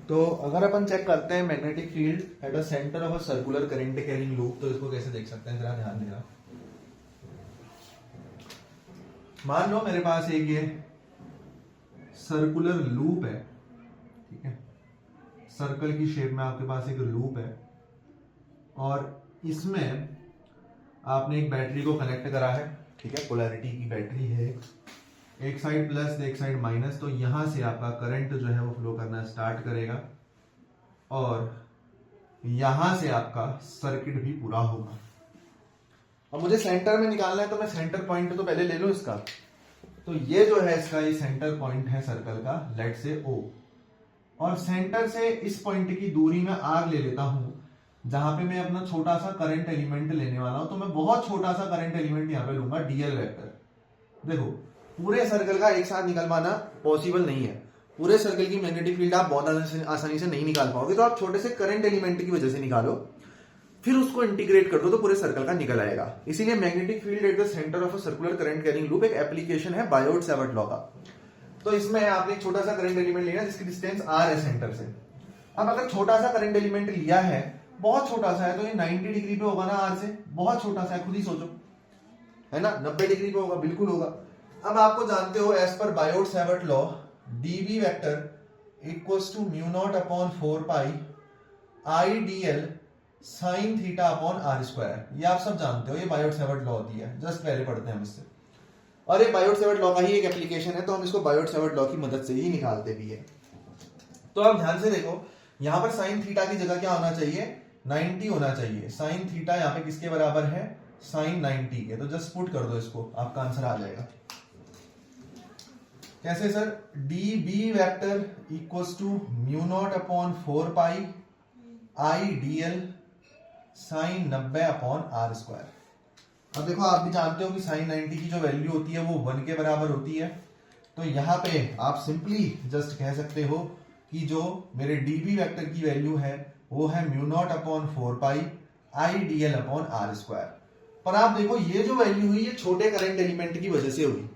तो अगर अपन चेक करते हैं magnetic field at a centre of a circular current carrying loop, तो इसको कैसे देख सकते हैं, जरा ध्यान देना। मान लो मेरे पास एक ये सर्कुलर लूप है, ठीक है, सर्कल की शेप में आपके पास एक लूप है और इसमें आपने एक बैटरी को कनेक्ट करा है, ठीक है, पोलैरिटी की बैटरी है, एक साइड प्लस एक साइड माइनस। तो यहां से आपका करंट जो है वो फ्लो करना स्टार्ट करेगा और यहां से आपका सर्किट भी पूरा होगा। अब मुझे सेंटर में निकालना है तो मैं सेंटर पॉइंट तो पहले ले लूं इसका। तो ये जो है इसका ये सेंटर पॉइंट है सर्कल का, लेट से O, और सेंटर से इस पॉइंट की दूरी में आग ले लेता हूं जहां पे मैं अपना छोटा सा करंट एलिमेंट लेने वाला हूं। तो मैं बहुत छोटा सा करंट एलिमेंट यहां पे लूंगा, डीएल वेक्टर। देखो पूरे सर्कल का एक साथ निकल पाना पॉसिबल नहीं है, पूरे सर्कल की मैग्नेटिक फील्ड आप बहुत आसानी से नहीं निकाल पाओगे, तो आप छोटे से करंट एलिमेंट की वजह से निकालो, फिर उसको इंटीग्रेट कर दो तो पूरे सर्कल का निकल आएगा। इसीलिए magnetic field at the centre of a circular current carrying loop एक एप्लीकेशन है बायोट-सैवर्ट लॉ का। तो इसमें आपने एक छोटा सा करंट एलिमेंट लिया जिसकी डिस्टेंस r है सेंटर से। अब अगर छोटा सा करंट एलिमेंट लिया है, बहुत छोटा सा है, तो ये 90 डिग्री पे होगा ना r से, बहुत छोटा सा है, खुद ही सोचो, है ना, 90 डिग्री पे होगा, बिल्कुल होगा। अब आपको जानते हो एज पर Biot Savart law dB vector equals to mu naught upon 4 pi I dl sine theta upon R square. ये आप सब जानते हो, ये बायोट-सैवर्ट लॉ होती है, जस्ट पहले पढ़ते हैं हम इससे, और ये बायोट-सैवर्ट लॉ का ही एक एप्लीकेशन है, तो हम इसको बायोट-सैवर्ट लॉ की मदद से ही निकालते भी है। तो आप ध्यान से देखो, यहां पर साइन थीटा की जगह क्या होना चाहिए, 90 होना चाहिए। साइन थीटा यहाँ पे किसके बराबर है, साइन 90 के। तो जस्ट पुट कर दो इसको, आपका आंसर आ जाएगा। कैसे sir, D B vector equals to mu naught upon 4 pi I DL sine 90 upon R square. अब देखो आप भी जानते हो कि साइन 90 की जो वैल्यू होती है वो 1 के बराबर होती है। तो यहां पे आप सिंपली जस्ट कह सकते हो कि जो मेरे डीबी वेक्टर की वैल्यू है वो है mu naught upon 4 pi I DL upon R square. पर आप देखो ये जो वैल्यू हुई ये छोटे करंट एलिमेंट की वजह से हुई,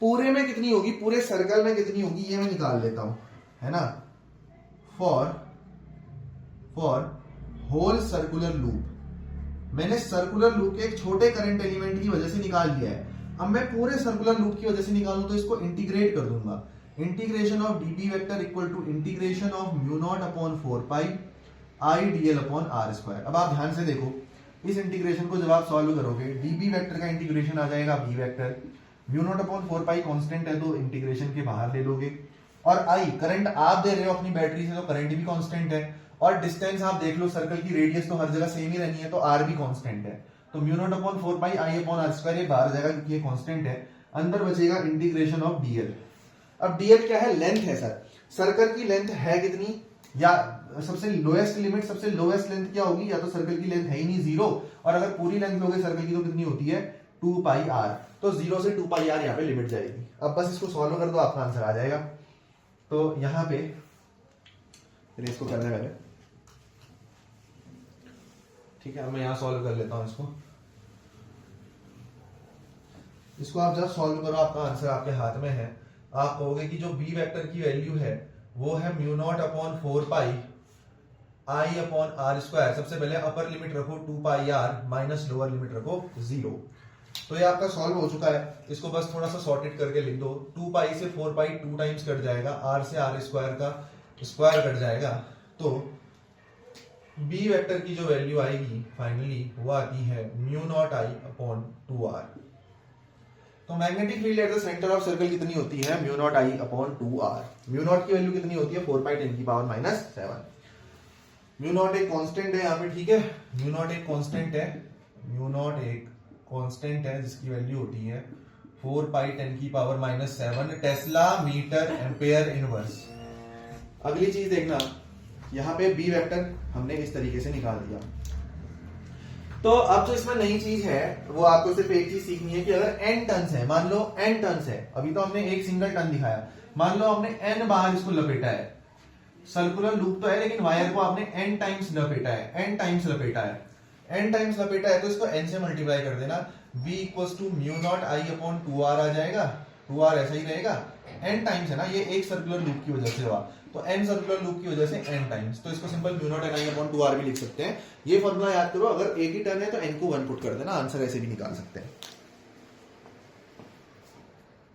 पूरे में कितनी होगी, पूरे सर्कल में कितनी होगी ये मैं निकाल लेता हूं, है ना। फॉर होल सर्कुलर लूप मैंने सर्कुलर लूप के एक छोटे करंट एलिमेंट की वजह से निकाल लिया है। अब मैं पूरे सर्कुलर लूप की वजह से निकालूं तो इसको इंटीग्रेट कर दूंगा। Integration of DB vector equal to integration of mu naught upon 4 pi I DL upon R square. अब आप ध्यान से देखो, इस इंटीग्रेशन को जब आप सॉल्व करोगे, डीबी वेक्टर का इंटीग्रेशन आ जाएगा B vector, mu naught upon 4 pi constant है तो इंटीग्रेशन के बाहर ले लोगे, और आई करंट आप दे रहे हो अपनी बैटरी से तो करंट भी कांस्टेंट है, और डिस्टेंस आप देख लो सर्कल की रेडियस तो हर जगह सेम ही रहनी है तो आर भी कांस्टेंट है। तो mu naught upon 4 pi I upon R square ये बाहर जाएगा क्योंकि ये कांस्टेंट है, अंदर बचेगा इंटीग्रेशन ऑफ डीएल। अब डीएल क्या है, लेंथ है सर, सर्कल की लेंथ है कितनी, या सबसे लोएस्ट लिमिट, सबसे लोएस्ट लेंथ क्या होगी, या तो सर्कल की लेंथ है ही नहीं 0, और अगर पूरी लेंथ लोगे सर्कल की तो कितनी होती है 2 पाई आर, तो 0 से 2 पाई आर यहाँ पे लिमिट जाएगी। अब बस इसको सॉल्व कर दो आपका आंसर आ जाएगा। तो यहाँ पे इसको करने वाले, ठीक है, मैं यहां सॉल्व कर लेता हूं इसको आप जब सॉल्व करो आपका आंसर आपके हाथ में है। आप कहोगे कि जो बी वेक्टर की वैल्यू है वो है mu naught upon 4 pi I upon R square. सबसे पहले अपर लिमिट रखो 2 pi R minus lower limit रखो 0। तो ये आपका सॉल्व हो चुका है, इसको बस थोड़ा सा सॉर्टेड करके लिख दो। 2 पाई से 4 पाई 2 टाइम्स कट जाएगा, आर से आर स्क्वायर का स्क्वायर कट जाएगा, तो बी वेक्टर की जो वैल्यू आएगी फाइनली वो आती है mu naught I upon 2r। तो magnetic field at the centre of circle कितनी होती है, mu naught I upon 2r। Mu naught की वैल्यू कितनी होती है 4 पाई 10 की पावर माइनस 7। म्यू नॉट एक कांस्टेंट है यहाँ पे, ठीक है, म्यू नॉट एक कांस्टेंट है, म्यू नॉट एक कांस्टेंट है जिसकी वैल्यू होती है 4 पाई 10 की power minus 7 tesla metre ampere inverse. अगली चीज देखना, यहाँ पे बी वेक्टर हमने इस तरीके से निकाल दिया। तो अब जो इसमें नई चीज है वो आपको सिर्फ एक चीज सीखनी है कि अगर n टर्न्स है, मान लो n टर्न्स है, अभी तो हमने एक सिंगल टर्न दिखाया, मान लो हमने n बार इसको लपेटा है, सर्कुलर लूप तो है लेकिन वायर को आपने n टाइम्स लपेटा है, n टाइम्स लपेटा है, n टाइम्स लपेटा है, तो इसको n से मल्टीप्लाई कर देना। b equals to mu naught I upon 2r आ जाएगा, 2r ऐसा ही रहेगा, n टाइम्स है ना, ये एक सर्कुलर लूप की वजह से हुआ, तो n सर्कुलर लूप की वजह से n टाइम्स, तो इसको simple mu naught n i upon 2r भी लिख सकते हैं। ये फॉर्मूला याद करो, अगर एक ही टर्न है तो n को 1 पुट कर देना, आंसर ऐसे भी निकाल सकते हैं।